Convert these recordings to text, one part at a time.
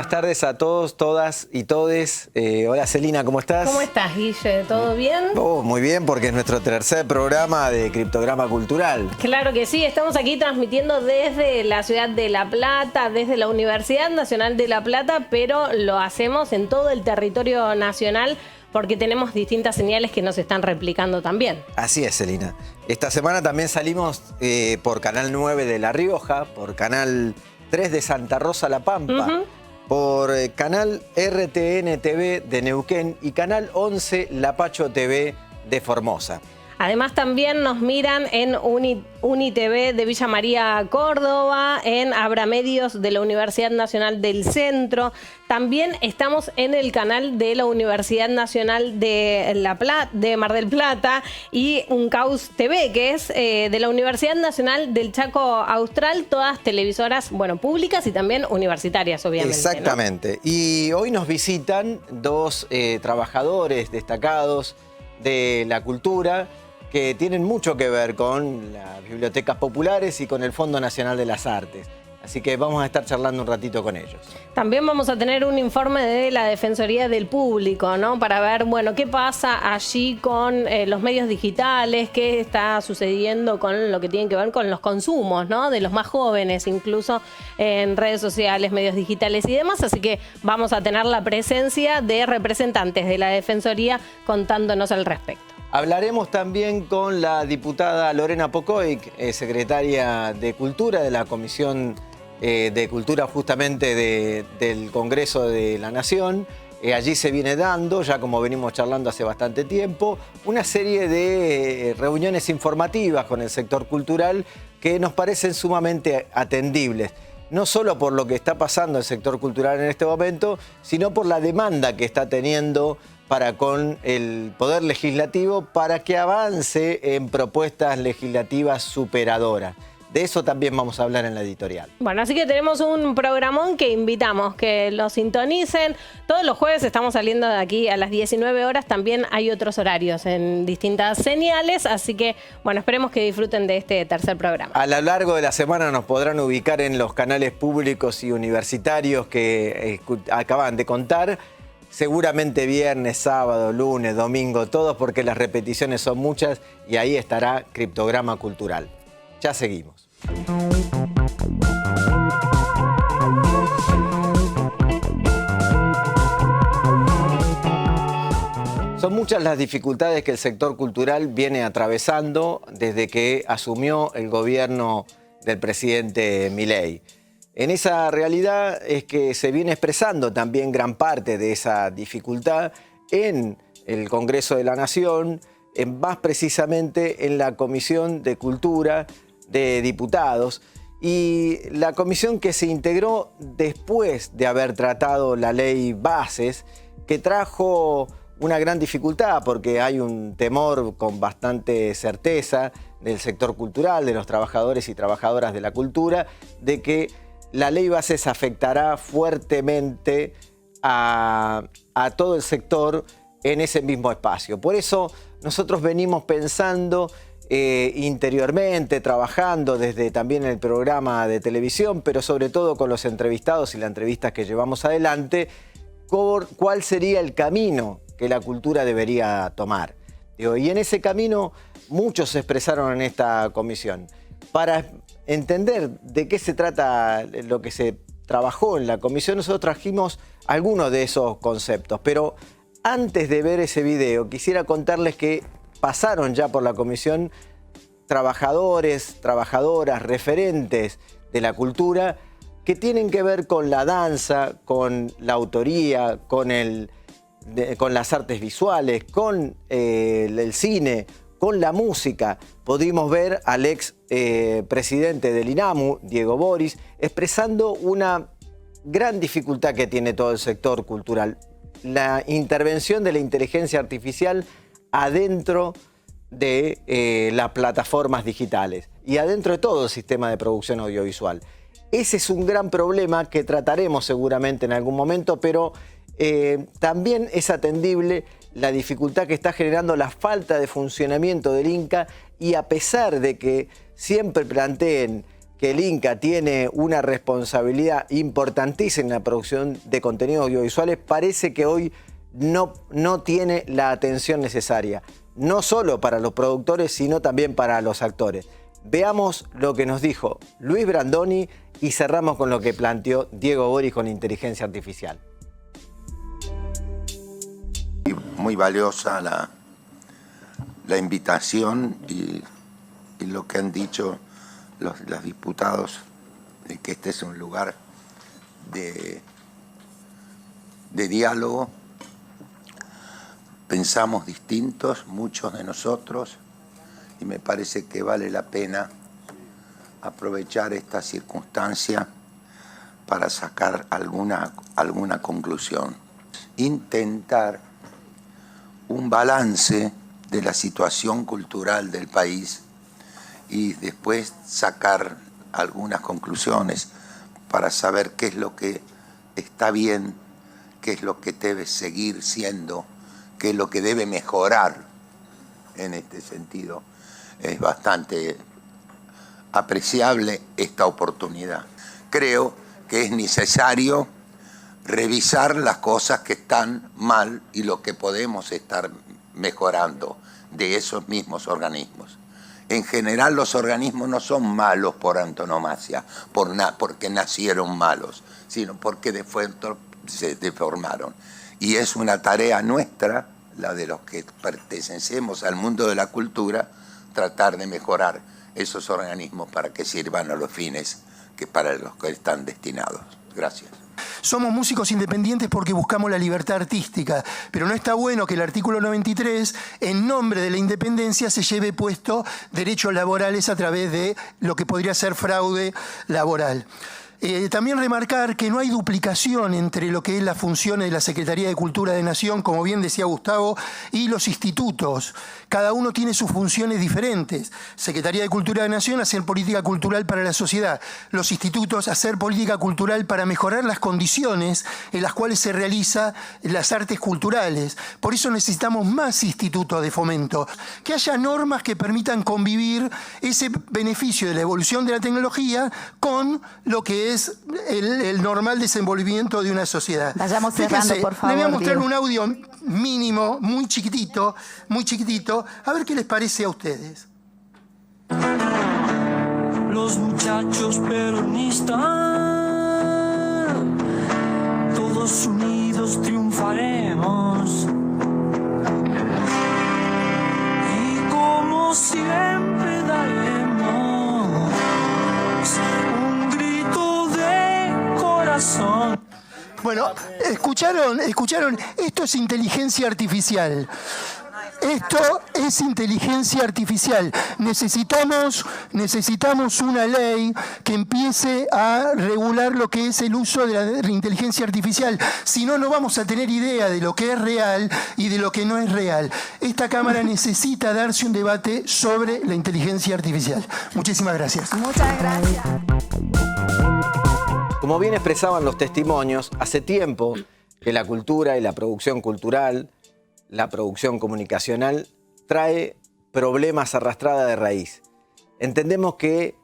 buenas tardes a todos, todas y todes. Hola Celina, ¿cómo estás? ¿Cómo estás, Guille? ¿Todo bien? Muy bien, porque es nuestro tercer programa de Criptograma Cultural. Claro que sí, estamos aquí transmitiendo desde la ciudad de La Plata, desde la Universidad Nacional de La Plata, pero lo hacemos en todo el territorio nacional porque tenemos distintas señales que nos están replicando también. Así es, Celina. Esta semana también salimos por Canal 9 de La Rioja, por Canal 3 de Santa Rosa La Pampa, por Canal RTN TV de Neuquén y Canal 11 Lapacho TV de Formosa. Además también nos miran en UniTV de Villa María, Córdoba, en Abramedios de la Universidad Nacional del Centro. También estamos en el canal de la Universidad Nacional de Mar del Plata y Uncaus TV, que es de la Universidad Nacional del Chaco Austral, todas televisoras, bueno, públicas y también universitarias, obviamente. Exactamente. ¿No? Y hoy nos visitan dos trabajadores destacados de la cultura que tienen mucho que ver con las bibliotecas populares y con el Fondo Nacional de las Artes. Así que vamos a estar charlando un ratito con ellos. También vamos a tener un informe de la Defensoría del Público, ¿no? Para ver, bueno, qué pasa allí con los medios digitales, qué está sucediendo con lo que tiene que ver con los consumos, ¿no? De los más jóvenes, incluso en redes sociales, medios digitales y demás. Así que vamos a tener la presencia de representantes de la Defensoría contándonos al respecto. Hablaremos también con la diputada Lorena Pocoic, secretaria de Cultura de la Comisión de Cultura justamente del Congreso de la Nación. Allí se viene dando, ya como venimos charlando hace bastante tiempo, una serie de reuniones informativas con el sector cultural que nos parecen sumamente atendibles. No solo por lo que está pasando el sector cultural en este momento, sino por la demanda que está teniendo para con el Poder Legislativo para que avance en propuestas legislativas superadoras. De eso también vamos a hablar en la editorial. Bueno, así que tenemos un programón que invitamos que lo sintonicen. Todos los jueves estamos saliendo de aquí a las 19 horas. También hay otros horarios en distintas señales. Así que, bueno, esperemos que disfruten de este tercer programa. A lo largo de la semana nos podrán ubicar en los canales públicos y universitarios que acaban de contar. Seguramente viernes, sábado, lunes, domingo, todos, porque las repeticiones son muchas y ahí estará Criptograma Cultural. Ya seguimos. Son muchas las dificultades que el sector cultural viene atravesando desde que asumió el gobierno del presidente Milei. En esa realidad es que se viene expresando también gran parte de esa dificultad en el Congreso de la Nación, más precisamente en la Comisión de Cultura de Diputados, y la comisión que se integró después de haber tratado la ley Bases, que trajo una gran dificultad porque hay un temor con bastante certeza del sector cultural, de los trabajadores y trabajadoras de la cultura, de que la ley Bases afectará fuertemente a todo el sector en ese mismo espacio. Por eso nosotros venimos pensando interiormente, trabajando desde también el programa de televisión, pero sobre todo con los entrevistados y las entrevistas que llevamos adelante, cuál sería el camino que la cultura debería tomar. Y en ese camino muchos se expresaron en esta comisión. Para entender de qué se trata lo que se trabajó en la comisión, nosotros trajimos algunos de esos conceptos. Pero antes de ver ese video, quisiera contarles que pasaron ya por la comisión trabajadores, trabajadoras, referentes de la cultura que tienen que ver con la danza, con la autoría, con las artes visuales, con el cine, con la música. Pudimos ver al ex presidente del INAMU, Diego Boris, expresando una gran dificultad que tiene todo el sector cultural. La intervención de la inteligencia artificial adentro de las plataformas digitales y adentro de todo el sistema de producción audiovisual. Ese es un gran problema que trataremos seguramente en algún momento, pero también es atendible la dificultad que está generando la falta de funcionamiento del INCA, y a pesar de que siempre planteen que el Inca tiene una responsabilidad importantísima en la producción de contenidos audiovisuales, parece que hoy no tiene la atención necesaria, no solo para los productores, sino también para los actores. Veamos lo que nos dijo Luis Brandoni y cerramos con lo que planteó Diego Boris con inteligencia artificial. Muy valiosa la invitación y lo que han dicho los diputados, de que este es un lugar de diálogo. Pensamos distintos, muchos de nosotros, y me parece que vale la pena aprovechar esta circunstancia para sacar alguna conclusión. Intentar un balance de la situación cultural del país y después sacar algunas conclusiones para saber qué es lo que está bien, qué es lo que debe seguir siendo, qué es lo que debe mejorar en este sentido. Es bastante apreciable esta oportunidad. Creo que es necesario revisar las cosas que están mal y lo que podemos estar mejorando de esos mismos organismos. En general los organismos no son malos por antonomasia, porque nacieron malos, sino porque se deformaron. Y es una tarea nuestra, la de los que pertenecemos al mundo de la cultura, tratar de mejorar esos organismos para que sirvan a los fines que para los que están destinados. Gracias. Somos músicos independientes porque buscamos la libertad artística, pero no está bueno que el artículo 93, en nombre de la independencia, se lleve puesto derechos laborales a través de lo que podría ser fraude laboral. También remarcar que no hay duplicación entre lo que es las funciones de la Secretaría de Cultura de Nación, como bien decía Gustavo, y los institutos. Cada uno tiene sus funciones diferentes. Secretaría de Cultura de Nación, hacer política cultural para la sociedad. Los institutos, hacer política cultural para mejorar las condiciones en las cuales se realizan las artes culturales. Por eso necesitamos más institutos de fomento. Que haya normas que permitan convivir ese beneficio de la evolución de la tecnología con lo que es el normal desenvolvimiento de una sociedad. Vayamos cerrando, Fíjense, por favor. le voy a mostrar Diego. un audio mínimo, muy chiquitito, a ver qué les parece a ustedes. Los muchachos peronistas, todos unidos triunfaremos. Y como siempre daremos un grito de corazón. Bueno, escucharon, esto es inteligencia artificial. Esto es inteligencia artificial. Necesitamos una ley que empiece a regular lo que es el uso de la inteligencia artificial. Si no, no vamos a tener idea de lo que es real y de lo que no es real. Esta Cámara necesita darse un debate sobre la inteligencia artificial. Muchísimas gracias. Muchas gracias. Como bien expresaban los testimonios, hace tiempo que la cultura y la producción cultural, la producción comunicacional, trae problemas arrastrada de raíz. Entendemos que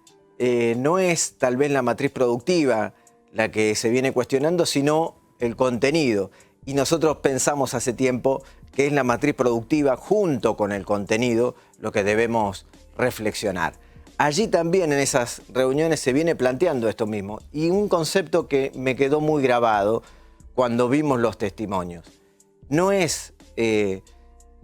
no es tal vez la matriz productiva la que se viene cuestionando, sino el contenido. Y nosotros pensamos hace tiempo que es la matriz productiva junto con el contenido lo que debemos reflexionar. Allí también en esas reuniones se viene planteando esto mismo y un concepto que me quedó muy grabado cuando vimos los testimonios. No es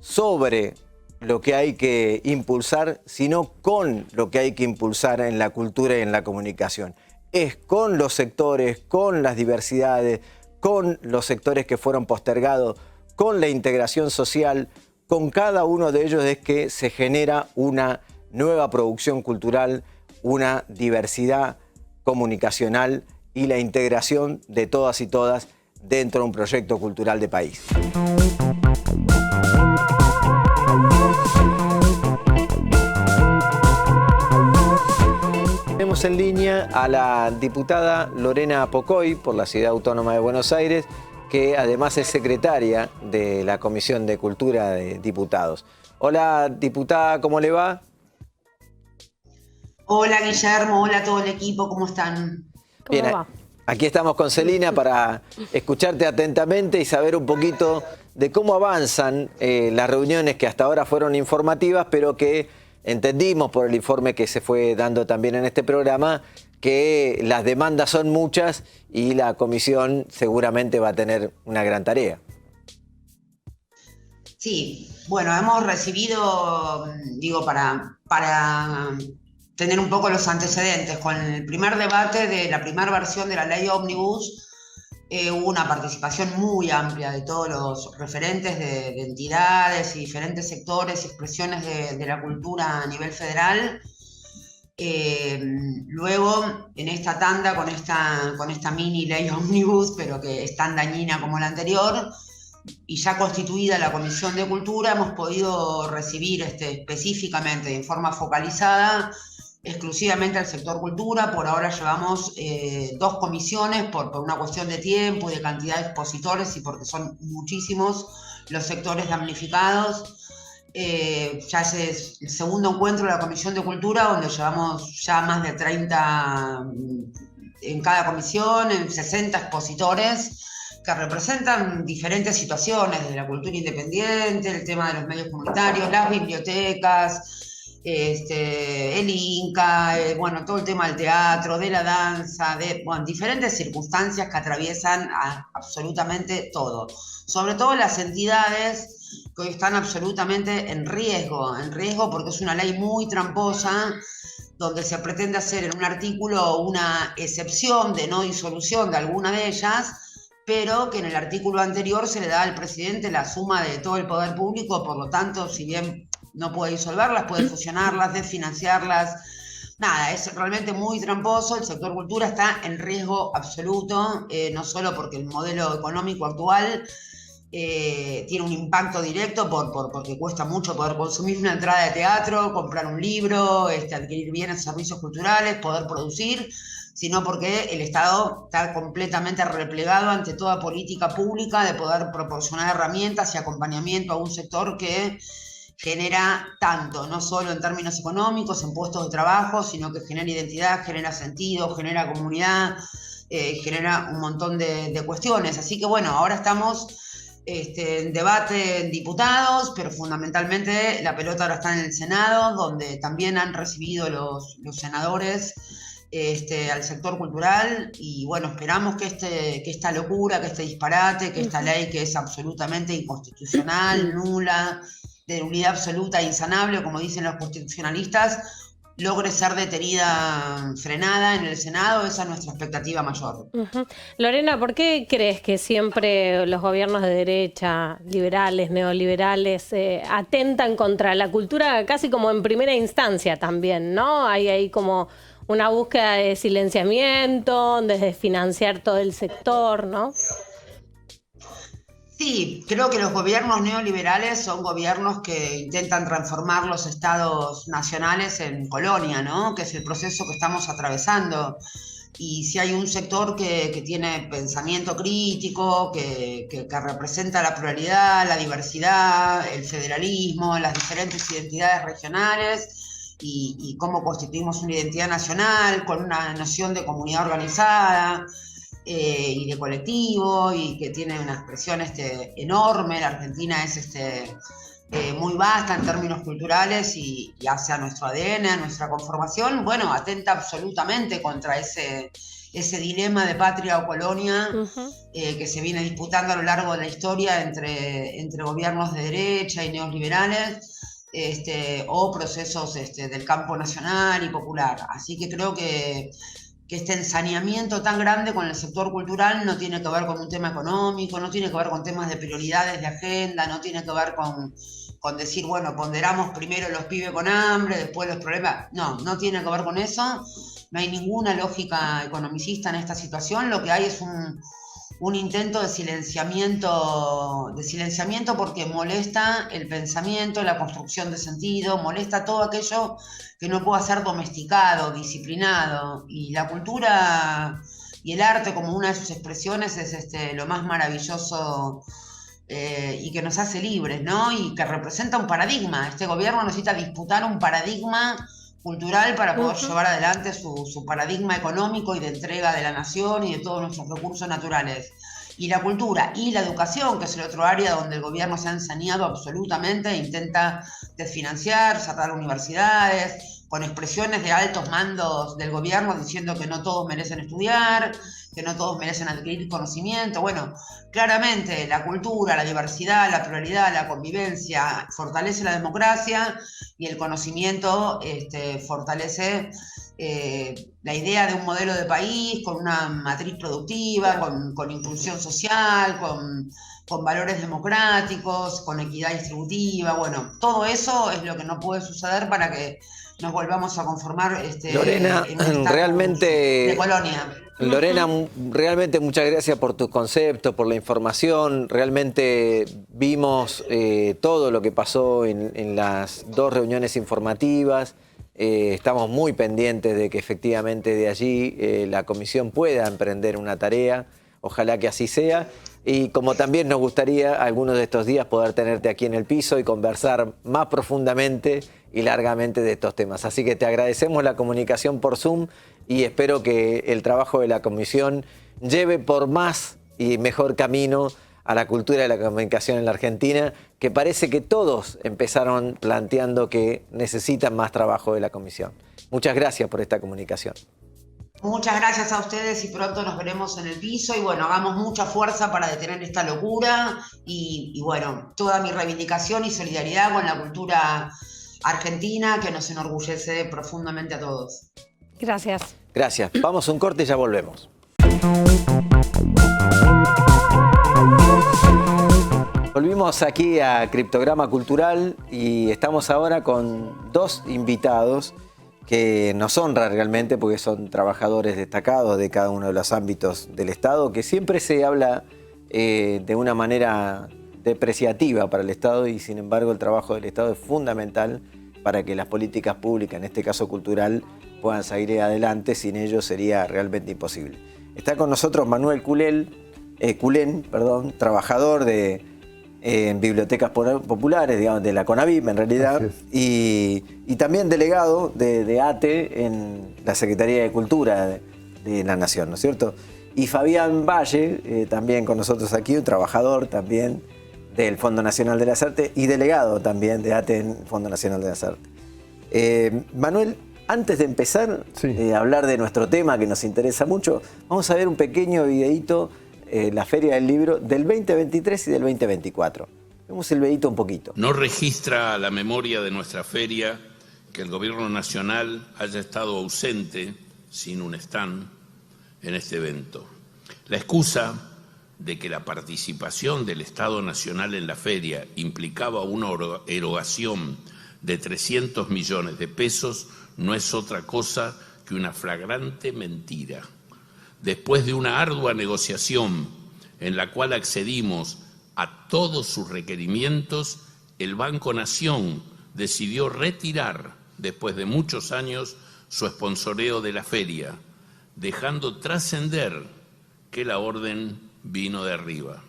sobre lo que hay que impulsar, sino con lo que hay que impulsar en la cultura y en la comunicación. Es con los sectores, con las diversidades, con los sectores que fueron postergados, con la integración social, con cada uno de ellos es que se genera una nueva producción cultural, una diversidad comunicacional y la integración de todas y todas dentro de un proyecto cultural de país. Tenemos en línea a la diputada Lorena Pocoy por la Ciudad Autónoma de Buenos Aires, que además es secretaria de la Comisión de Cultura de Diputados. Hola, diputada, ¿cómo le va? Hola Guillermo, hola a todo el equipo, ¿cómo están? ¿Cómo Bien, va? aquí estamos con Celina para escucharte atentamente y saber un poquito de cómo avanzan las reuniones que hasta ahora fueron informativas, pero que entendimos por el informe que se fue dando también en este programa que las demandas son muchas y la comisión seguramente va a tener una gran tarea. Sí, bueno, hemos recibido, digo, para tener un poco los antecedentes, con el primer debate de la primera versión de la ley Ómnibus, hubo una participación muy amplia de todos los referentes de entidades y diferentes sectores y expresiones de la cultura a nivel federal. Luego, en esta tanda, con esta mini ley Ómnibus, pero que es tan dañina como la anterior, y ya constituida la Comisión de Cultura, hemos podido recibir específicamente, en forma focalizada, exclusivamente al sector cultura. Por ahora llevamos 2 comisiones por una cuestión de tiempo y de cantidad de expositores y porque son muchísimos los sectores damnificados. Ya es el segundo encuentro de la Comisión de Cultura, donde llevamos ya más de 30 en cada comisión, en 60 expositores que representan diferentes situaciones de la cultura independiente, el tema de los medios comunitarios, las bibliotecas, el Inca, bueno, todo el tema del teatro, de la danza, diferentes circunstancias que atraviesan absolutamente todo. Sobre todo las entidades que hoy están absolutamente en riesgo porque es una ley muy tramposa, donde se pretende hacer en un artículo una excepción de no disolución de alguna de ellas, pero que en el artículo anterior se le da al presidente la suma de todo el poder público, por lo tanto, si bien no puede disolverlas, puede fusionarlas, desfinanciarlas. Nada, es realmente muy tramposo. El sector cultura está en riesgo absoluto, no solo porque el modelo económico actual tiene un impacto directo porque cuesta mucho poder consumir una entrada de teatro, comprar un libro, adquirir bienes, servicios culturales, poder producir, sino porque el Estado está completamente replegado ante toda política pública de poder proporcionar herramientas y acompañamiento a un sector que genera tanto, no solo en términos económicos, en puestos de trabajo, sino que genera identidad, genera sentido, genera comunidad, genera un montón de cuestiones. Así que bueno, ahora estamos en debate en diputados, pero fundamentalmente la pelota ahora está en el Senado, donde también han recibido los senadores al sector cultural, y bueno, esperamos que esta locura, que este disparate, que esta ley que es absolutamente inconstitucional, nula, de nulidad absoluta e insanable, como dicen los constitucionalistas, logre ser detenida, frenada en el Senado. Esa es nuestra expectativa mayor. Lorena, ¿por qué crees que siempre los gobiernos de derecha, liberales, neoliberales, atentan contra la cultura casi como en primera instancia también, ¿no? Hay ahí como una búsqueda de silenciamiento, de desfinanciar todo el sector, ¿no? Sí, creo que los gobiernos neoliberales son gobiernos que intentan transformar los estados nacionales en colonia, ¿no? Que es el proceso que estamos atravesando. Y si hay un sector que tiene pensamiento crítico, que representa la pluralidad, la diversidad, el federalismo, las diferentes identidades regionales, y cómo constituimos una identidad nacional con una noción de comunidad organizada y de colectivo, y que tiene una expresión enorme. La Argentina es muy vasta en términos culturales y hacia nuestro ADN, a nuestra conformación. Bueno, atenta absolutamente contra ese dilema de patria o colonia que se viene disputando a lo largo de la historia entre gobiernos de derecha y neoliberales, o procesos del campo nacional y popular. Así que creo que este ensañamiento tan grande con el sector cultural no tiene que ver con un tema económico, no tiene que ver con temas de prioridades de agenda, no tiene que ver con decir, bueno, ponderamos primero los pibes con hambre, después los problemas. No tiene que ver con eso. No hay ninguna lógica economicista en esta situación. Lo que hay es un intento de silenciamiento porque molesta el pensamiento, la construcción de sentido, molesta todo aquello que no pueda ser domesticado, disciplinado. Y la cultura y el arte como una de sus expresiones es lo más maravilloso y que nos hace libres, ¿no? Y que representa un paradigma. Este gobierno necesita disputar un paradigma cultural para poder llevar adelante su paradigma económico y de entrega de la nación y de todos nuestros recursos naturales. Y la cultura y la educación, que es el otro área donde el gobierno se ha ensañado absolutamente e intenta desfinanciar, cerrar universidades, con expresiones de altos mandos del gobierno diciendo que no todos merecen estudiar, que no todos merecen adquirir conocimiento. Bueno, claramente la cultura, la diversidad, la pluralidad, la convivencia fortalece la democracia y el conocimiento fortalece la idea de un modelo de país con una matriz productiva, con inclusión social, con valores democráticos, con equidad distributiva. Bueno, todo eso es lo que no puede suceder para que nos volvamos a conformar Lorena, en un estatus realmente de colonia. Lorena, realmente muchas gracias por tus conceptos, por la información. Realmente vimos todo lo que pasó en las 2 reuniones informativas. Estamos muy pendientes de que efectivamente de allí la comisión pueda emprender una tarea. Ojalá que así sea. Y como también nos gustaría algunos de estos días poder tenerte aquí en el piso y conversar más profundamente y largamente de estos temas. Así que te agradecemos la comunicación por Zoom y espero que el trabajo de la comisión lleve por más y mejor camino a la cultura de la comunicación en la Argentina, que parece que todos empezaron planteando que necesitan más trabajo de la comisión. Muchas gracias por esta comunicación. Muchas gracias a ustedes y pronto nos veremos en el piso y bueno, hagamos mucha fuerza para detener esta locura y bueno, toda mi reivindicación y solidaridad con la cultura argentina que nos enorgullece profundamente a todos. Gracias. Gracias. Vamos a un corte y ya volvemos. Volvimos aquí a Criptograma Cultural y estamos ahora con 2 invitados que nos honra realmente porque son trabajadores destacados de cada uno de los ámbitos del Estado, que siempre se habla de una manera depreciativa para el Estado y sin embargo el trabajo del Estado es fundamental para que las políticas públicas, en este caso cultural, puedan salir adelante. Sin ellos sería realmente imposible. Está con nosotros Manuel Culén, trabajador en bibliotecas populares, digamos, de la CONAVIP en realidad, y también delegado de ATE en la Secretaría de Cultura de la Nación, ¿no es cierto? Y Fabián Valle, también con nosotros aquí, un trabajador también del Fondo Nacional de las Artes y delegado también de ATE en el Fondo Nacional de las Artes. Manuel, antes de empezar a hablar de nuestro tema que nos interesa mucho, vamos a ver un pequeño videíto, la Feria del Libro del 2023 y del 2024. Vemos el videíto un poquito. No registra a la memoria de nuestra feria que el Gobierno Nacional haya estado ausente, sin un stand, en este evento. La excusa de que la participación del Estado Nacional en la feria implicaba una erogación de 300 millones de pesos no es otra cosa que una flagrante mentira. Después de una ardua negociación en la cual accedimos a todos sus requerimientos, el Banco Nación decidió retirar, después de muchos años, su sponsoreo de la feria, dejando trascender que la orden vino de arriba.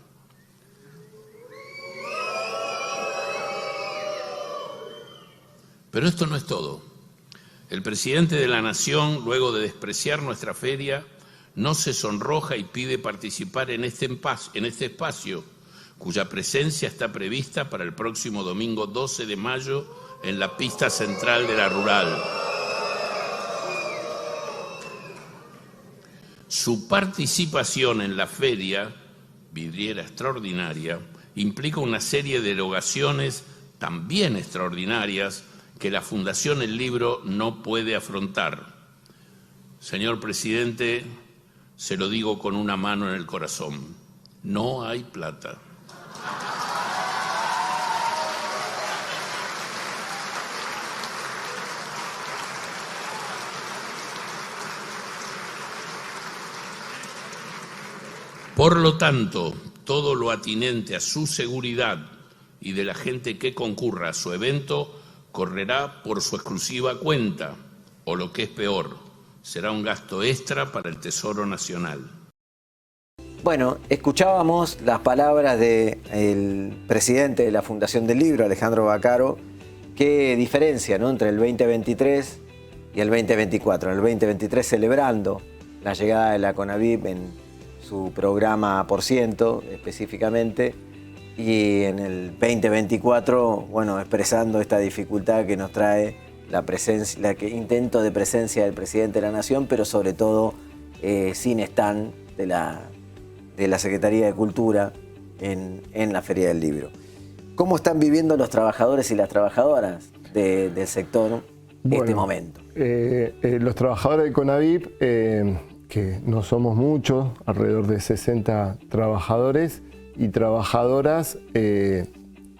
Pero esto no es todo. El presidente de la Nación, luego de despreciar nuestra feria, no se sonroja y pide participar en este espacio, cuya presencia está prevista para el próximo domingo 12 de mayo en la pista central de la Rural. Su participación en la feria, vidriera extraordinaria, implica una serie de erogaciones también extraordinarias que la Fundación El Libro no puede afrontar. Señor presidente, se lo digo con una mano en el corazón, no hay plata. Por lo tanto, todo lo atinente a su seguridad y de la gente que concurra a su evento correrá por su exclusiva cuenta, o lo que es peor, será un gasto extra para el Tesoro Nacional. Bueno, escuchábamos las palabras del presidente de la Fundación del Libro, Alejandro Baccaro. Qué diferencia, ¿no?, entre el 2023 y el 2024. En el 2023 celebrando la llegada de la CONAVIP en su programa por ciento específicamente, y en el 2024, bueno, expresando esta dificultad que nos trae la presencia, intento de presencia del presidente de la Nación, pero sobre todo sin stand de la Secretaría de Cultura en la Feria del Libro. ¿Cómo están viviendo los trabajadores y las trabajadoras del sector este momento? Los trabajadores de CONAVIP, que no somos muchos, alrededor de 60 trabajadores y trabajadoras,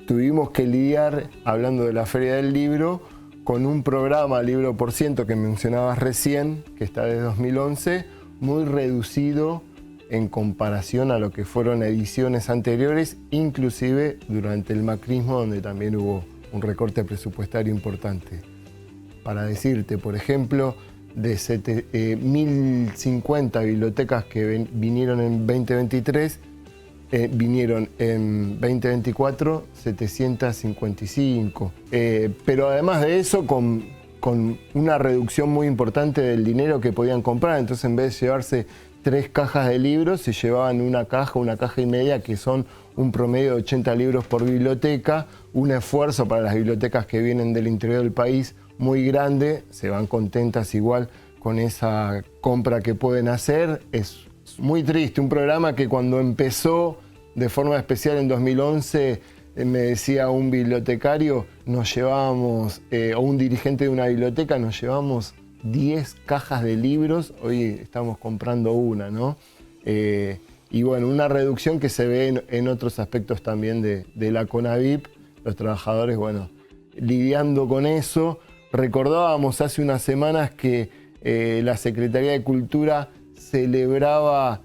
tuvimos que lidiar, hablando de la Feria del Libro, con un programa Libro por Ciento que mencionabas recién, que está desde 2011, muy reducido en comparación a lo que fueron ediciones anteriores, inclusive durante el macrismo, donde también hubo un recorte presupuestario importante. Para decirte, por ejemplo, de 1.050 bibliotecas que vinieron en 2023, vinieron en 2024 755. Pero además de eso, con una reducción muy importante del dinero que podían comprar. Entonces, en vez de llevarse 3 cajas de libros, se llevaban una caja y media, que son un promedio de 80 libros por biblioteca. Un esfuerzo para las bibliotecas que vienen del interior del país muy grande. Se van contentas igual con esa compra que pueden hacer. Es muy triste, un programa que cuando empezó de forma especial en 2011, me decía un bibliotecario, nos llevábamos, o un dirigente de una biblioteca, nos llevamos 10 cajas de libros, hoy estamos comprando una, ¿no? Y bueno, una reducción que se ve en otros aspectos también de la CONAVIP, los trabajadores, bueno, lidiando con eso. Recordábamos hace unas semanas que la Secretaría de Cultura celebraba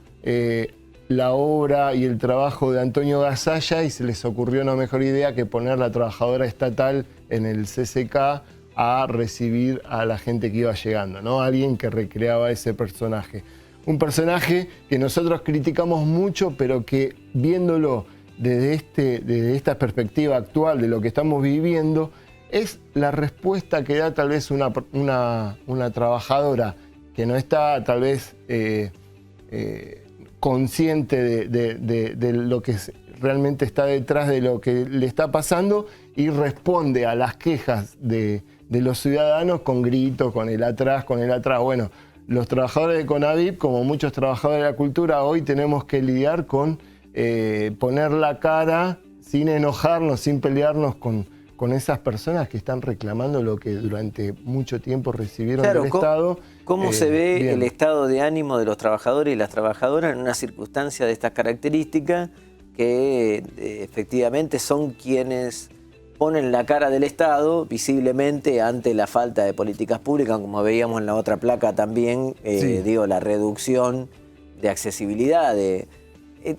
la obra y el trabajo de Antonio Gasalla, y se les ocurrió una mejor idea que poner la trabajadora estatal en el CCK a recibir a la gente que iba llegando, ¿no? Alguien que recreaba ese personaje. Un personaje que nosotros criticamos mucho, pero que viéndolo desde esta perspectiva actual de lo que estamos viviendo, es la respuesta que da tal vez una trabajadora que no está tal vez consciente de lo que realmente está detrás de lo que le está pasando, y responde a las quejas de los ciudadanos con gritos, con el atrás. Bueno, los trabajadores de CONAVIP, como muchos trabajadores de la cultura, hoy tenemos que lidiar con poner la cara sin enojarnos, sin pelearnos con esas personas que están reclamando lo que durante mucho tiempo recibieron del Estado. ¿Cómo se ve el estado de ánimo de los trabajadores y las trabajadoras en una circunstancia de estas características, que efectivamente son quienes ponen la cara del Estado visiblemente ante la falta de políticas públicas, como veíamos en la otra placa también, digo, la reducción de accesibilidad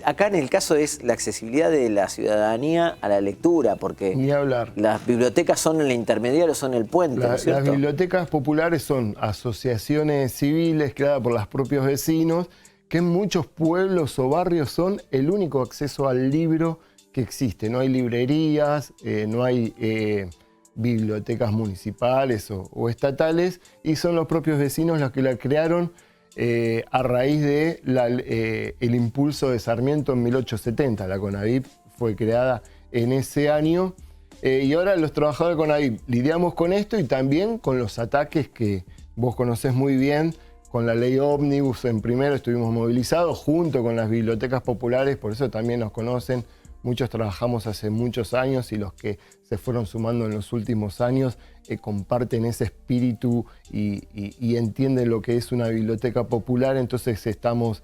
acá en el caso es la accesibilidad de la ciudadanía a la lectura, porque ni hablar. Las bibliotecas son el intermediario, son el puente, ¿no es cierto? Las bibliotecas populares son asociaciones civiles creadas por los propios vecinos, que en muchos pueblos o barrios son el único acceso al libro que existe. No hay librerías, no hay bibliotecas municipales o estatales, y son los propios vecinos los que la crearon a raíz de el impulso de Sarmiento en 1870. La CONAVIP fue creada en ese año, y ahora los trabajadores de CONAVIP lidiamos con esto, y también con los ataques que vos conocés muy bien, con la ley ómnibus. En primero estuvimos movilizados junto con las bibliotecas populares, por eso también nos conocen. Muchos trabajamos hace muchos años, y los que se fueron sumando en los últimos años comparten ese espíritu y entienden lo que es una biblioteca popular. Entonces estamos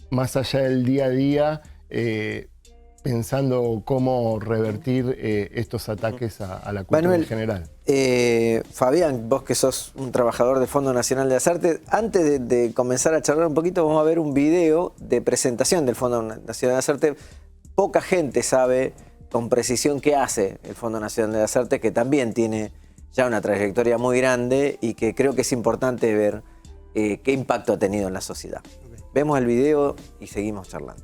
más allá del día a día pensando cómo revertir estos ataques a la cultura, Manuel, en general. Fabián, vos que sos un trabajador del Fondo Nacional de las Artes, antes de comenzar a charlar un poquito, vamos a ver un video de presentación del Fondo Nacional de las Artes. Poca gente sabe con precisión qué hace el Fondo Nacional de las Artes, que también tiene ya una trayectoria muy grande y que creo que es importante ver qué impacto ha tenido en la sociedad. Vemos el video y seguimos charlando.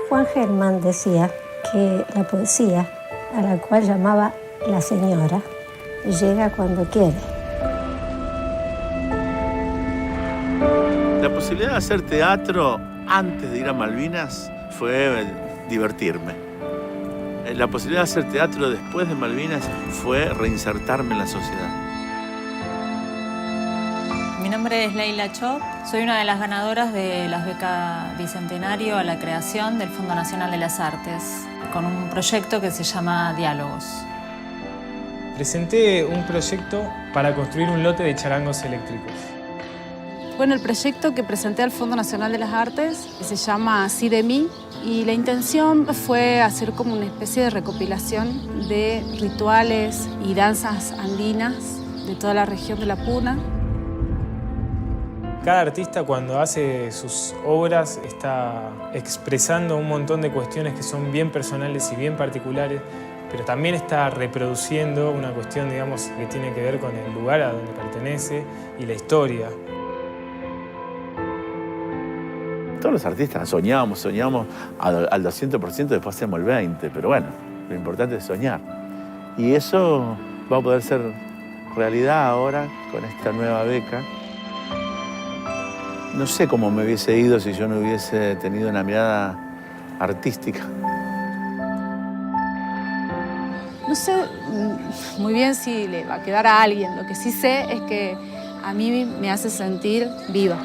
Juan Germán decía que la poesía, a la cual llamaba la señora, llega cuando quiere. La posibilidad de hacer teatro antes de ir a Malvinas fue divertirme. La posibilidad de hacer teatro después de Malvinas fue reinsertarme en la sociedad. Mi nombre es Leila Chop, soy una de las ganadoras de las becas Bicentenario a la creación del Fondo Nacional de las Artes, con un proyecto que se llama Diálogos. Presenté un proyecto para construir un lote de charangos eléctricos. Bueno, el proyecto que presenté al Fondo Nacional de las Artes se llama Así de mí, y la intención fue hacer como una especie de recopilación de rituales y danzas andinas de toda la región de la Puna. Cada artista cuando hace sus obras está expresando un montón de cuestiones que son bien personales y bien particulares, pero también está reproduciendo una cuestión, digamos, que tiene que ver con el lugar a donde pertenece y la historia. Todos los artistas soñábamos al 200%, después hacemos el 20%, pero bueno, lo importante es soñar. Y eso va a poder ser realidad ahora con esta nueva beca. No sé cómo me hubiese ido si yo no hubiese tenido una mirada artística. No sé muy bien si le va a quedar a alguien. Lo que sí sé es que a mí me hace sentir viva.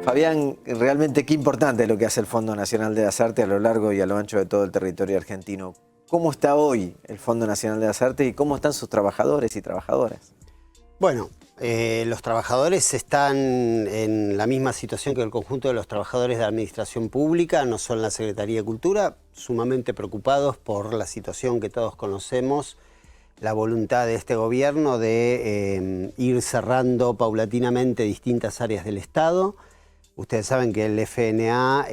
Fabián, realmente qué importante lo que hace el Fondo Nacional de las Artes a lo largo y a lo ancho de todo el territorio argentino. ¿Cómo está hoy el Fondo Nacional de las Artes y cómo están sus trabajadores y trabajadoras? Bueno, los trabajadores están en la misma situación que el conjunto de los trabajadores de la administración pública, no solo en la Secretaría de Cultura, sumamente preocupados por la situación que todos conocemos, la voluntad de este gobierno de ir cerrando paulatinamente distintas áreas del Estado. Ustedes saben que el FNA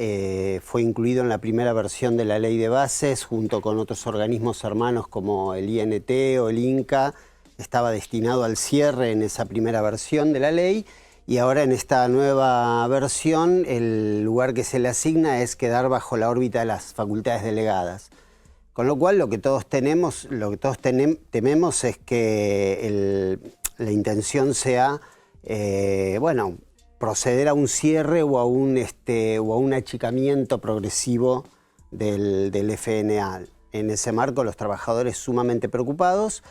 fue incluido en la primera versión de la ley de bases junto con otros organismos hermanos como el INT o el INCA. Estaba destinado al cierre en esa primera versión de la ley y ahora en esta nueva versión el lugar que se le asigna es quedar bajo la órbita de las facultades delegadas. Con lo cual lo que todos tememos es que la intención sea, bueno, proceder a un cierre o a un achicamiento progresivo del FNA. En ese marco, los trabajadores sumamente preocupados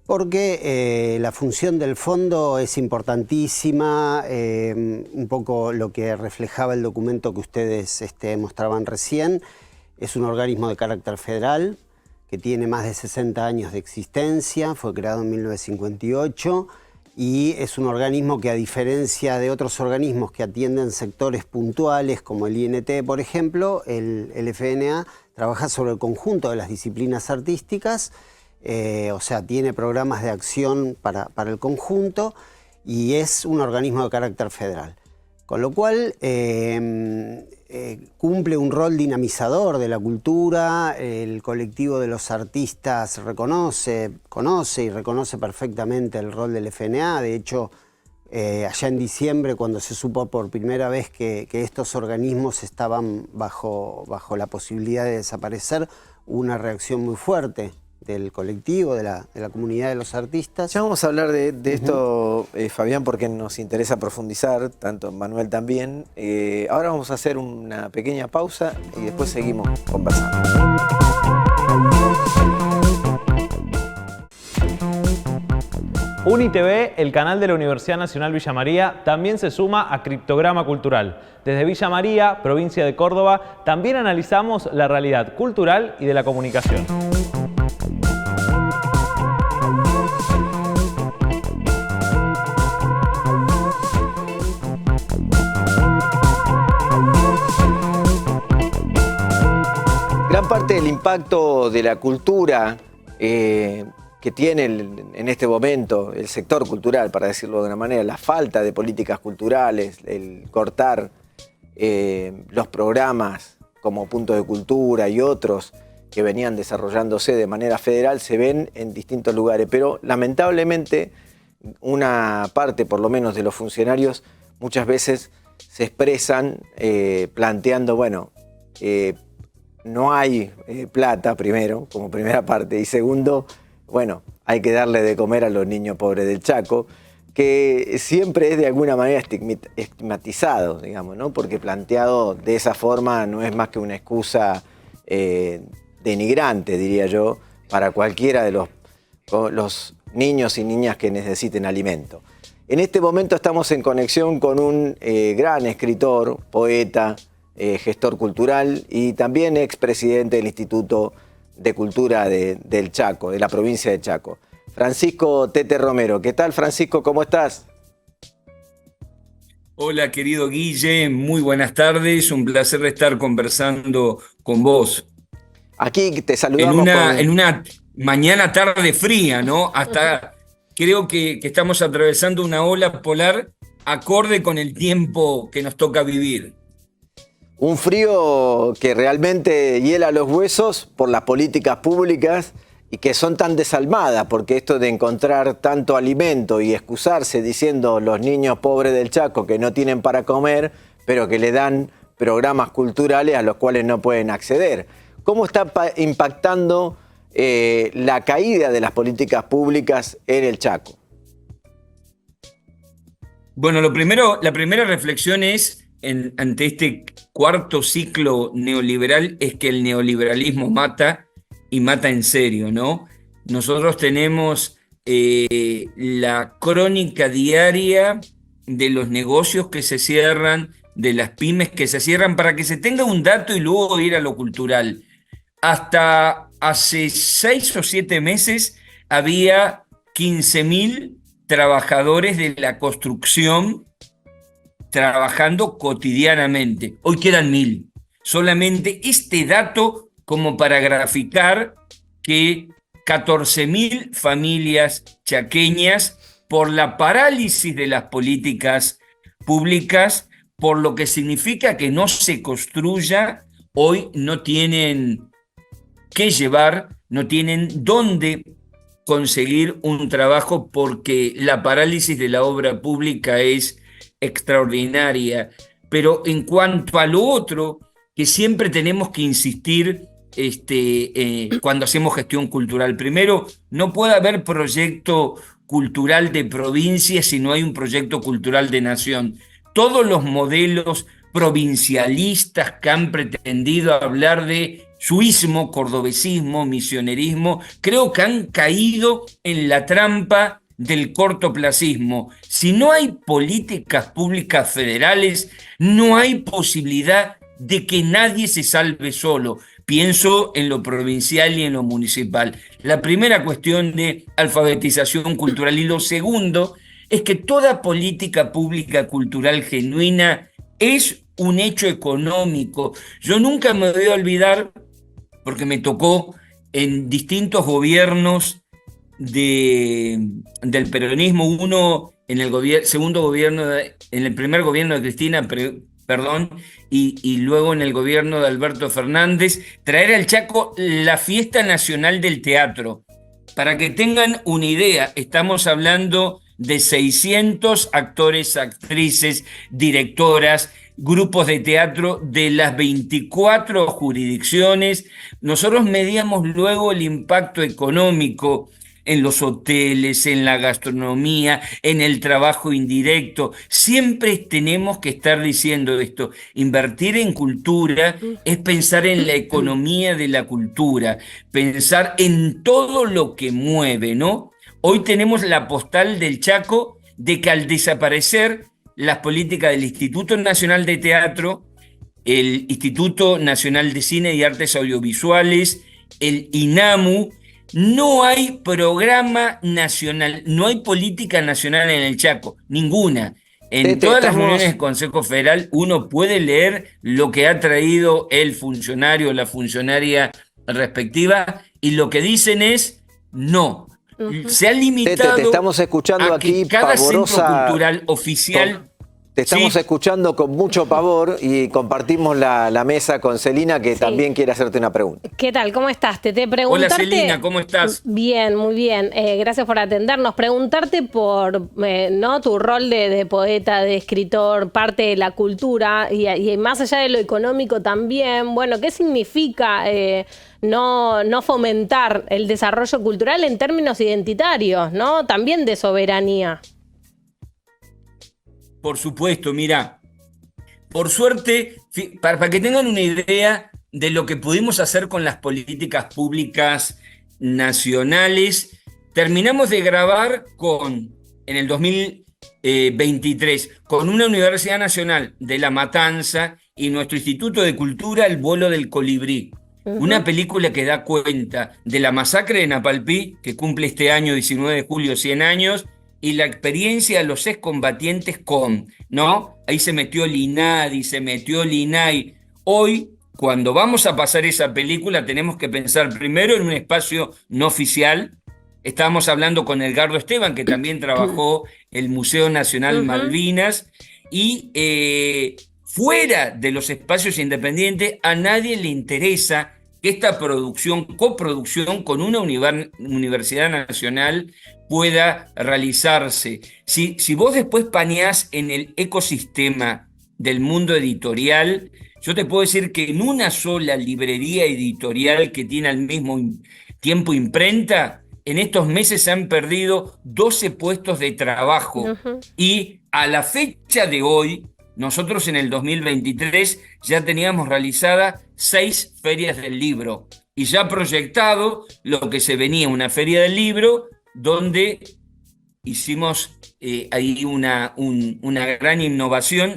porque la función del fondo es importantísima, un poco lo que reflejaba el documento que ustedes mostraban recién. Es un organismo de carácter federal que tiene más de 60 años de existencia, fue creado en 1958, y es un organismo que, a diferencia de otros organismos que atienden sectores puntuales como el INT, por ejemplo, el FNA trabaja sobre el conjunto de las disciplinas artísticas, o sea, tiene programas de acción para el conjunto y es un organismo de carácter federal. Con lo cual cumple un rol dinamizador de la cultura, el colectivo de los artistas conoce y reconoce perfectamente el rol del FNA. De hecho, allá en diciembre, cuando se supo por primera vez que estos organismos estaban bajo la posibilidad de desaparecer, hubo una reacción muy fuerte del colectivo, de la comunidad de los artistas. Ya vamos a hablar de esto, Fabián, porque nos interesa profundizar, tanto Manuel también. Ahora vamos a hacer una pequeña pausa y después seguimos conversando. UniTV, el canal de la Universidad Nacional Villa María, también se suma a Criptograma Cultural. Desde Villa María, provincia de Córdoba, también analizamos la realidad cultural y de la comunicación. Gran parte del impacto de la cultura que que tiene en este momento el sector cultural, para decirlo de una manera, la falta de políticas culturales, el cortar los programas como Punto de Cultura y otros que venían desarrollándose de manera federal, se ven en distintos lugares. Pero lamentablemente una parte, por lo menos, de los funcionarios muchas veces se expresan planteando, bueno, no hay plata, primero, como primera parte, y segundo, bueno, hay que darle de comer a los niños pobres del Chaco, que siempre es de alguna manera estigmatizado, digamos, ¿no? Porque planteado de esa forma no es más que una excusa denigrante, diría yo, para cualquiera de los niños y niñas que necesiten alimento. En este momento estamos en conexión con un gran escritor, poeta, gestor cultural y también expresidente del Instituto de Cultura del Chaco, de la provincia de Chaco, Francisco Tete Romero. ¿Qué tal, Francisco? ¿Cómo estás? Hola, querido Guille, muy buenas tardes, un placer estar conversando con vos. Aquí te saludamos en una mañana tarde fría, ¿no? Hasta creo que estamos atravesando una ola polar acorde con el tiempo que nos toca vivir. Un frío que realmente hiela los huesos por las políticas públicas y que son tan desalmadas, porque esto de encontrar tanto alimento y excusarse diciendo los niños pobres del Chaco que no tienen para comer, pero que le dan programas culturales a los cuales no pueden acceder. ¿Cómo está impactando la caída de las políticas públicas en el Chaco? Bueno, la primera reflexión es, ante este cuarto ciclo neoliberal, es que el neoliberalismo mata y mata en serio, ¿no? Nosotros tenemos la crónica diaria de los negocios que se cierran, de las pymes que se cierran, para que se tenga un dato y luego ir a lo cultural. Hasta hace 6 o 7 meses había 15.000 trabajadores de la construcción trabajando cotidianamente. Hoy quedan 1.000. Solamente este dato como para graficar que 14.000 familias chaqueñas, por la parálisis de las políticas públicas, por lo que significa que no se construya, hoy no tienen qué llevar, no tienen dónde conseguir un trabajo, porque la parálisis de la obra pública es extraordinaria. Pero en cuanto a lo otro, que siempre tenemos que insistir cuando hacemos gestión cultural, primero, no puede haber proyecto cultural de provincia si no hay un proyecto cultural de nación. Todos los modelos provincialistas que han pretendido hablar de suismo, cordobesismo, misionerismo, creo que han caído en la trampa del cortoplacismo. Si no hay políticas públicas federales, no hay posibilidad de que nadie se salve solo. Pienso en lo provincial y en lo municipal. La primera cuestión de alfabetización cultural. Y lo segundo es que toda política pública cultural genuina es un hecho económico. Yo nunca me voy a olvidar, porque me tocó en distintos gobiernos del peronismo, uno en el segundo gobierno, en el primer gobierno de Cristina, y luego en el gobierno de Alberto Fernández, traer al Chaco la Fiesta Nacional del Teatro. Para que tengan una idea, estamos hablando de 600 actores, actrices, directoras, grupos de teatro de las 24 jurisdicciones. Nosotros medíamos luego el impacto económico en los hoteles, en la gastronomía, en el trabajo indirecto. Siempre tenemos que estar diciendo esto. Invertir en cultura es pensar en la economía de la cultura, pensar en todo lo que mueve, ¿no? Hoy tenemos la postal del Chaco de que al desaparecer las políticas del Instituto Nacional de Teatro, el Instituto Nacional de Cine y Artes Audiovisuales, el INAMU, no hay programa nacional, no hay política nacional en el Chaco, ninguna. En todas las reuniones del Consejo Federal uno puede leer lo que ha traído el funcionario o la funcionaria respectiva, y lo que dicen es no. Se ha limitado Tete, te estamos escuchando a aquí que cada pavorosa, centro cultural oficial... Te estamos escuchando con mucho pavor y compartimos la mesa con Celina, que también quiere hacerte una pregunta. ¿Qué tal? ¿Cómo estás? Te preguntarte... Hola Celina, ¿cómo estás? Bien, muy bien. Gracias por atendernos. Preguntarte por ¿no? tu rol de poeta, de escritor, parte de la cultura y más allá de lo económico también. Bueno, ¿qué significa no fomentar el desarrollo cultural en términos identitarios, ¿no? También de soberanía? Por supuesto, mira, por suerte, para que tengan una idea de lo que pudimos hacer con las políticas públicas nacionales, terminamos de grabar en el 2023, con una Universidad Nacional de La Matanza y nuestro Instituto de Cultura, El Vuelo del Colibrí. Una película que da cuenta de la masacre de Napalpí, que cumple este año, 19 de julio, 100 años, y la experiencia de los excombatientes ¿no? Ahí se metió Linadi, se metió Linay. Hoy, cuando vamos a pasar esa película, tenemos que pensar primero en un espacio no oficial. Estábamos hablando con Edgardo Esteban, que también trabajó el Museo Nacional Malvinas, y fuera de los espacios independientes, a nadie le interesa que esta coproducción con una universidad nacional pueda realizarse. Si vos después paneás en el ecosistema del mundo editorial, yo te puedo decir que en una sola librería editorial que tiene al mismo tiempo imprenta, en estos meses se han perdido 12 puestos de trabajo. Y a la fecha de hoy, nosotros en el 2023 ya teníamos realizada 6 ferias del libro y ya proyectado lo que se venía, una feria del libro donde hicimos ahí una gran innovación.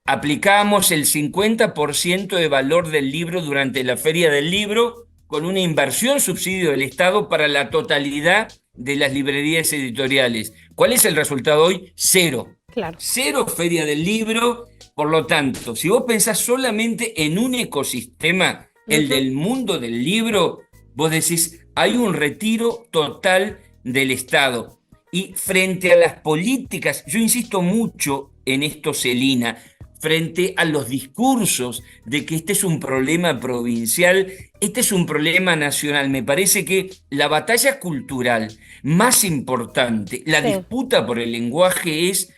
Aplicamos el 50% de valor del libro durante la feria del libro con una inversión subsidio del Estado para la totalidad de las librerías editoriales. ¿Cuál es el resultado hoy? 0. Claro. 0 feria del libro. Por lo tanto, si vos pensás solamente en un ecosistema, el del mundo del libro, vos decís, hay un retiro total del Estado. Y frente a las políticas, yo insisto mucho en esto, Celina, frente a los discursos de que este es un problema provincial, este es un problema nacional. Me parece que la batalla cultural más importante, la disputa por el lenguaje, es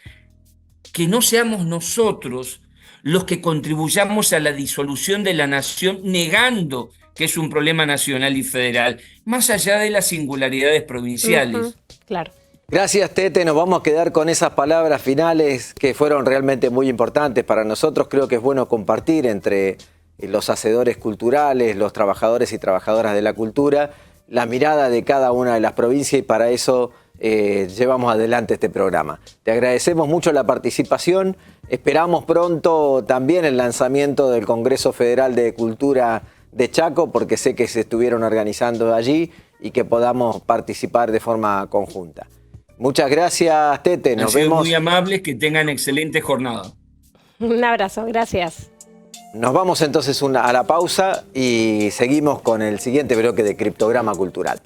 que no seamos nosotros los que contribuyamos a la disolución de la nación negando que es un problema nacional y federal, más allá de las singularidades provinciales. Claro. Gracias, Tete. Nos vamos a quedar con esas palabras finales que fueron realmente muy importantes para nosotros. Creo que es bueno compartir entre los hacedores culturales, los trabajadores y trabajadoras de la cultura, la mirada de cada una de las provincias, y para eso llevamos adelante este programa. Te agradecemos mucho la participación. Esperamos pronto también el lanzamiento del Congreso Federal de Cultura de Chaco, porque sé que se estuvieron organizando allí y que podamos participar de forma conjunta. Muchas gracias, Tete. Nos vemos. Muy amables, que tengan excelente jornada. Un abrazo, gracias. Nos vamos entonces a la pausa y seguimos con el siguiente bloque de Criptograma Cultural.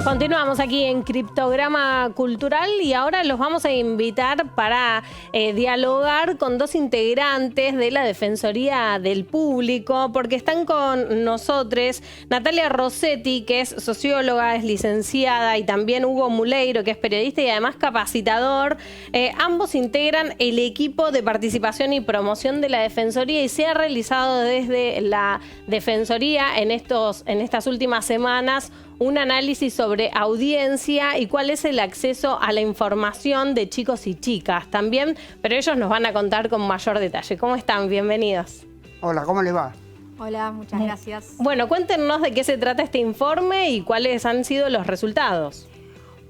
Continuamos aquí en Criptograma Cultural y ahora los vamos a invitar para dialogar con 2 integrantes de la Defensoría del Público, porque están con nosotros Natalia Rossetti, que es socióloga, es licenciada, y también Hugo Muleiro, que es periodista y además capacitador. Ambos integran el equipo de participación y promoción de la Defensoría, y se ha realizado desde la Defensoría en estas últimas semanas un análisis sobre audiencia y cuál es el acceso a la información de chicos y chicas también, pero ellos nos van a contar con mayor detalle. ¿Cómo están? Bienvenidos. Hola, ¿cómo le va? Hola, muchas gracias. Bueno, cuéntenos de qué se trata este informe y cuáles han sido los resultados.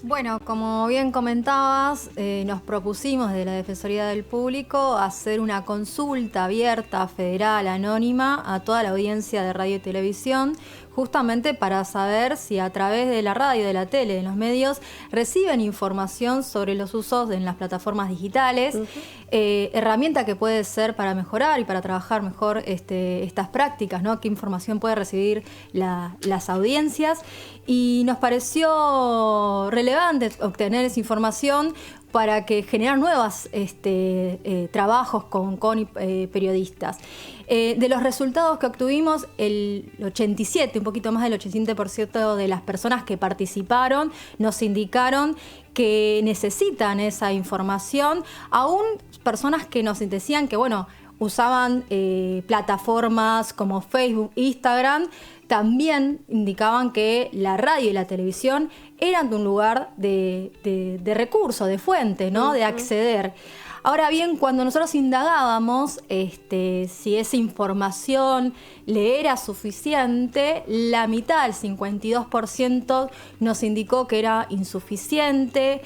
Bueno, como bien comentabas, nos propusimos desde la Defensoría del Público hacer una consulta abierta, federal, anónima, a toda la audiencia de radio y televisión, justamente para saber si a través de la radio, de la tele, de los medios, reciben información sobre los usos en las plataformas digitales, herramienta que puede ser para mejorar y para trabajar mejor estas prácticas, ¿no? Qué información puede recibir las audiencias. Y nos pareció relevante obtener esa información para que generar nuevos trabajos con periodistas. De los resultados que obtuvimos, el 87, un poquito más del 87% de las personas que participaron nos indicaron que necesitan esa información, aún personas que nos decían que, bueno, usaban plataformas como Facebook, Instagram, también indicaban que la radio y la televisión eran un lugar de recurso, de fuente, ¿no? De acceder. Ahora bien, cuando nosotros indagábamos si esa información le era suficiente, la mitad, el 52%, nos indicó que era insuficiente.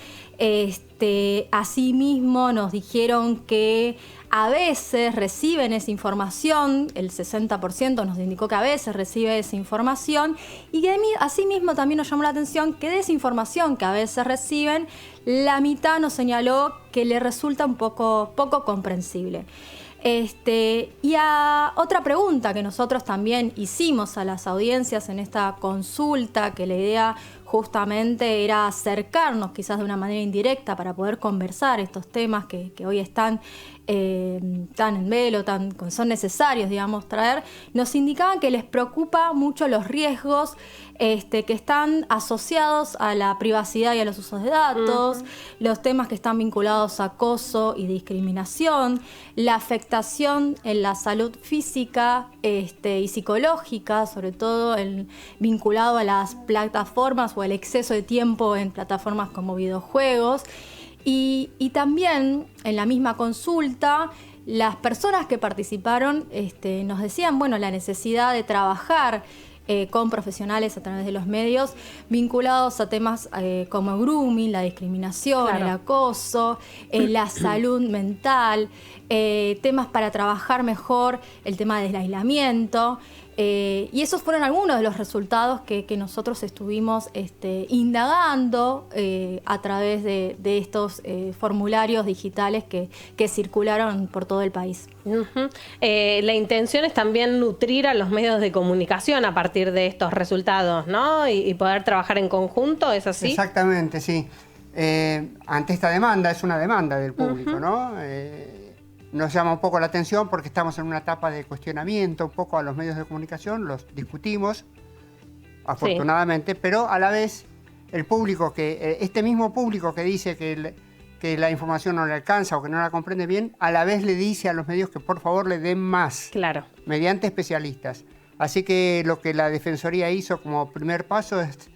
Asimismo, nos dijeron que a veces reciben esa información, el 60% nos indicó que a veces recibe esa información, y que asimismo también nos llamó la atención que de esa información que a veces reciben, la mitad nos señaló que le resulta un poco comprensible. Y a otra pregunta que nosotros también hicimos a las audiencias en esta consulta, que la idea justamente era acercarnos quizás de una manera indirecta para poder conversar estos temas que hoy están tan en velo, son necesarios, digamos, traer, nos indicaban que les preocupa mucho los riesgos que están asociados a la privacidad y a los usos de datos, los temas que están vinculados a acoso y discriminación, la afectación en la salud física y psicológica, sobre todo vinculado a las plataformas o el exceso de tiempo en plataformas como videojuegos. Y también en la misma consulta, las personas que participaron nos decían, bueno, la necesidad de trabajar con profesionales a través de los medios vinculados a temas como el grooming, la discriminación, claro, el acoso, la salud mental, temas para trabajar mejor el tema del aislamiento. Y esos fueron algunos de los resultados que nosotros estuvimos indagando a través de estos formularios digitales que circularon por todo el país. La intención es también nutrir a los medios de comunicación a partir de estos resultados, ¿no? Y poder trabajar en conjunto, ¿es así? Exactamente, sí. Ante esta demanda, es una demanda del público, ¿no? Nos llama un poco la atención porque estamos en una etapa de cuestionamiento un poco a los medios de comunicación, los discutimos, afortunadamente, sí, pero a la vez el público, este mismo público que dice que la información no le alcanza o que no la comprende bien, a la vez le dice a los medios que por favor le den más, claro, mediante especialistas. Así que lo que la Defensoría hizo como primer paso es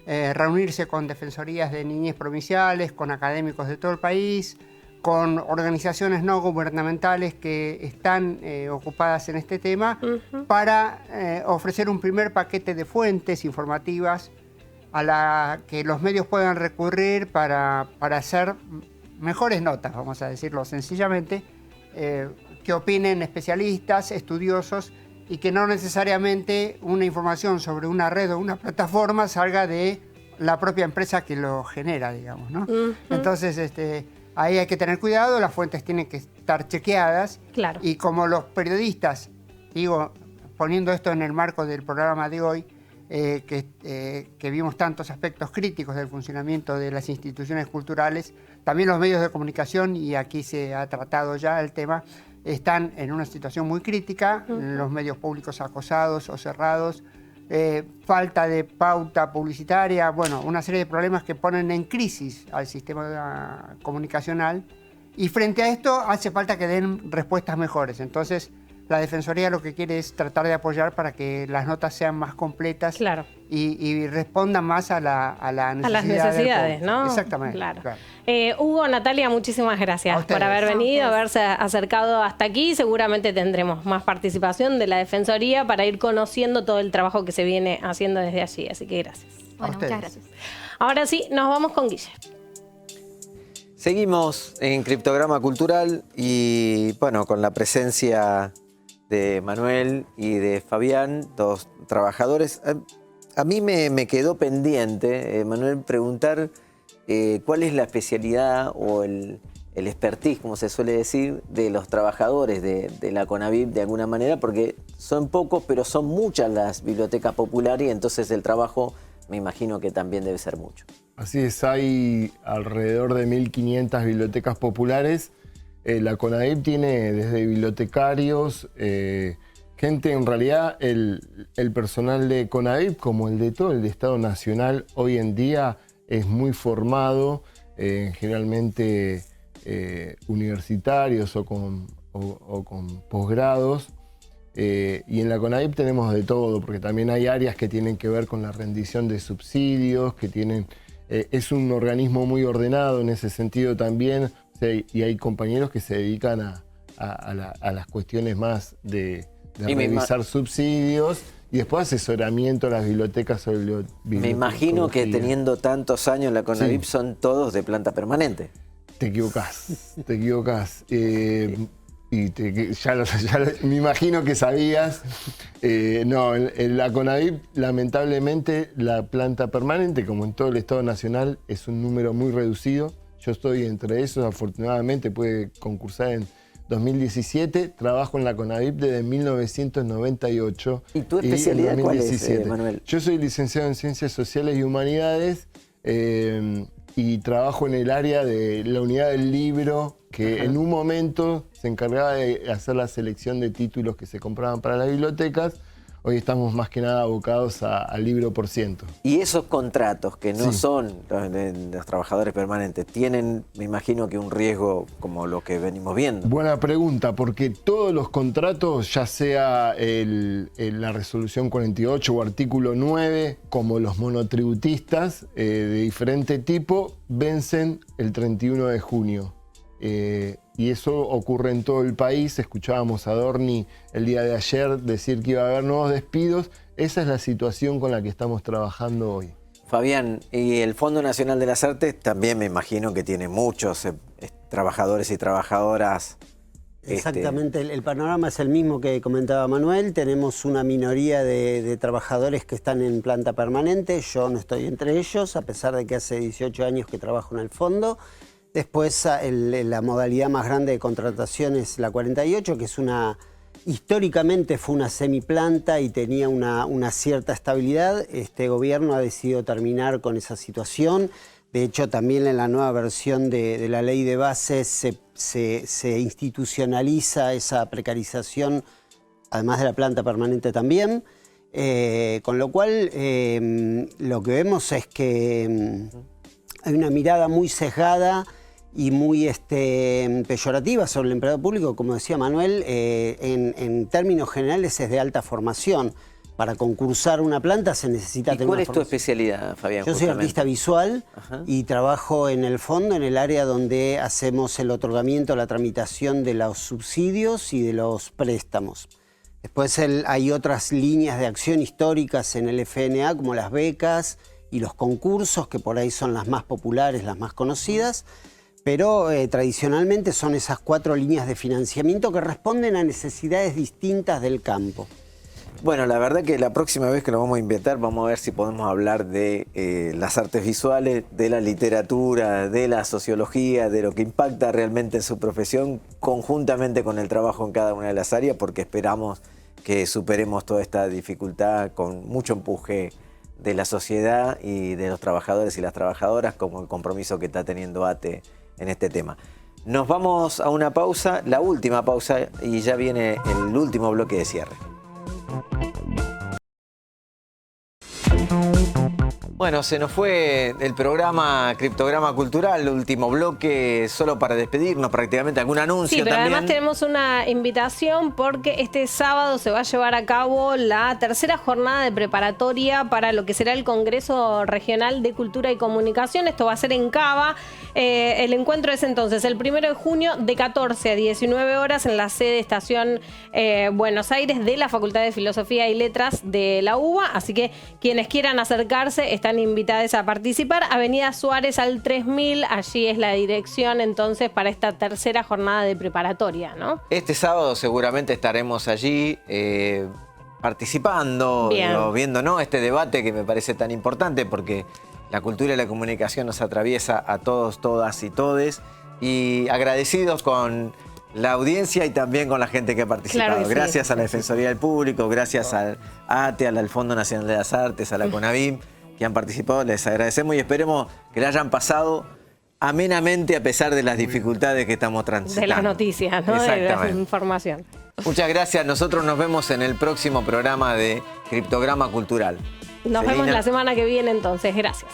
reunirse con defensorías de niñez provinciales, con académicos de todo el país, con organizaciones no gubernamentales que están ocupadas en este tema, para ofrecer un primer paquete de fuentes informativas a la que los medios puedan recurrir para hacer mejores notas, vamos a decirlo sencillamente, que opinen especialistas, estudiosos, y que no necesariamente una información sobre una red o una plataforma salga de la propia empresa que lo genera, digamos, ¿no? Entonces, ahí hay que tener cuidado, las fuentes tienen que estar chequeadas. Claro. Y como los periodistas, digo, poniendo esto en el marco del programa de hoy, que vimos tantos aspectos críticos del funcionamiento de las instituciones culturales, también los medios de comunicación, y aquí se ha tratado ya el tema, están en una situación muy crítica, los medios públicos acosados o cerrados, falta de pauta publicitaria, bueno, una serie de problemas que ponen en crisis al sistema comunicacional, y frente a esto hace falta que den respuestas mejores. Entonces, la Defensoría lo que quiere es tratar de apoyar para que las notas sean más completas y respondan más a las necesidades, ¿no? Exactamente. Claro. Hugo, Natalia, muchísimas gracias por haber venido, haberse acercado hasta aquí. Seguramente tendremos más participación de la Defensoría para ir conociendo todo el trabajo que se viene haciendo desde allí. Así que gracias. Bueno, muchas gracias. Ahora sí, nos vamos con Guille. Seguimos en Criptograma Cultural y bueno, con la presencia de Manuel y de Fabián, dos trabajadores. A mí me quedó pendiente, Manuel, preguntar cuál es la especialidad o el expertise, como se suele decir, de los trabajadores de la CONAVIP de alguna manera, porque son pocos, pero son muchas las bibliotecas populares y entonces el trabajo me imagino que también debe ser mucho. Así es, hay alrededor de 1.500 bibliotecas populares. La CONAVIP tiene desde bibliotecarios, gente, en realidad el personal de CONAVIP, como el de todo el de Estado Nacional, hoy en día es muy formado, generalmente universitarios o con posgrados. Y en la CONAVIP tenemos de todo, porque también hay áreas que tienen que ver con la rendición de subsidios, que tienen... es un organismo muy ordenado en ese sentido también, o sea, y hay compañeros que se dedican a las cuestiones más de revisar subsidios y después asesoramiento a las bibliotecas sobre Me imagino que teniendo tantos años la CONAVIP son todos de planta permanente. Te equivocás, te equivocás. Y me imagino que sabías. No, en la CONAVIP, lamentablemente, la planta permanente, como en todo el Estado Nacional, es un número muy reducido. Yo estoy entre esos, afortunadamente pude concursar en 2017. Trabajo en la CONAVIP desde 1998. ¿Y tu especialidad cuál es, Manuel? Yo soy licenciado en Ciencias Sociales y Humanidades y trabajo en el área de la unidad del libro, que en un momento se encargaba de hacer la selección de títulos que se compraban para las bibliotecas. Hoy estamos más que nada abocados al libro por ciento. Y esos contratos que no son de los trabajadores permanentes, ¿tienen, me imagino, que un riesgo como lo que venimos viendo? Buena pregunta, porque todos los contratos, ya sea la resolución 48 o artículo 9, como los monotributistas de diferente tipo, vencen el 31 de junio. Y eso ocurre en todo el país. Escuchábamos a Dorni el día de ayer decir que iba a haber nuevos despidos. Esa es la situación con la que estamos trabajando hoy. Fabián, y el Fondo Nacional de las Artes también me imagino que tiene muchos trabajadores y trabajadoras. Exactamente, el panorama es el mismo que comentaba Manuel. Tenemos una minoría de trabajadores que están en planta permanente. Yo no estoy entre ellos, a pesar de que hace 18 años que trabajo en el fondo. Después la modalidad más grande de contratación es la 48, que es históricamente fue una semiplanta y tenía una cierta estabilidad. Este gobierno ha decidido terminar con esa situación. De hecho, también en la nueva versión de la ley de bases se institucionaliza esa precarización, además de la planta permanente también. Con lo cual, lo que vemos es que hay una mirada muy sesgada y muy peyorativa sobre el empleado público, como decía Manuel, en términos generales es de alta formación. Para concursar una planta se necesita tener ¿Cuál es tu especialidad, Fabián? Yo soy artista visual y trabajo en el fondo, en el área donde hacemos el otorgamiento, la tramitación de los subsidios y de los préstamos. Después hay otras líneas de acción históricas en el FNA, como las becas y los concursos, que por ahí son las más populares, las más conocidas. Pero tradicionalmente son esas 4 líneas de financiamiento que responden a necesidades distintas del campo. Bueno, la verdad que la próxima vez que lo vamos a invitar, vamos a ver si podemos hablar de las artes visuales, de la literatura, de la sociología, de lo que impacta realmente en su profesión, conjuntamente con el trabajo en cada una de las áreas, porque esperamos que superemos toda esta dificultad con mucho empuje de la sociedad y de los trabajadores y las trabajadoras, como el compromiso que está teniendo ATE en este tema. Nos vamos a una pausa, la última pausa, y ya viene el último bloque de cierre. Bueno, se nos fue el programa Criptograma Cultural, el último bloque, solo para despedirnos prácticamente, algún anuncio. Sí, pero también. además tenemos una invitación porque este sábado se va a llevar a cabo la tercera jornada de preparatoria para lo que será el Congreso Regional de Cultura y Comunicación. Esto va a ser en Cava. El encuentro es entonces el 1 de junio de 14 a 19 horas en la sede Estación Buenos Aires de la Facultad de Filosofía y Letras de la UBA. Así que quienes quieran acercarse están invitadas a participar. Avenida Suárez al 3000, allí es la dirección entonces para esta tercera jornada de preparatoria, ¿no? Este sábado seguramente estaremos allí participando, viendo, ¿no?, este debate que me parece tan importante porque la cultura y la comunicación nos atraviesa a todos, todas y todes, y agradecidos con la audiencia y también con la gente que ha participado. Claro que gracias a la Defensoría del Público, gracias al ATE, al Fondo Nacional de las Artes, a la CONAVIM, que han participado. Les agradecemos y esperemos que la hayan pasado amenamente a pesar de las dificultades que estamos transitando. De las noticias, ¿no? De la información. Muchas gracias. Nosotros nos vemos en el próximo programa de Criptograma Cultural. Nos vemos la semana que viene entonces. Gracias.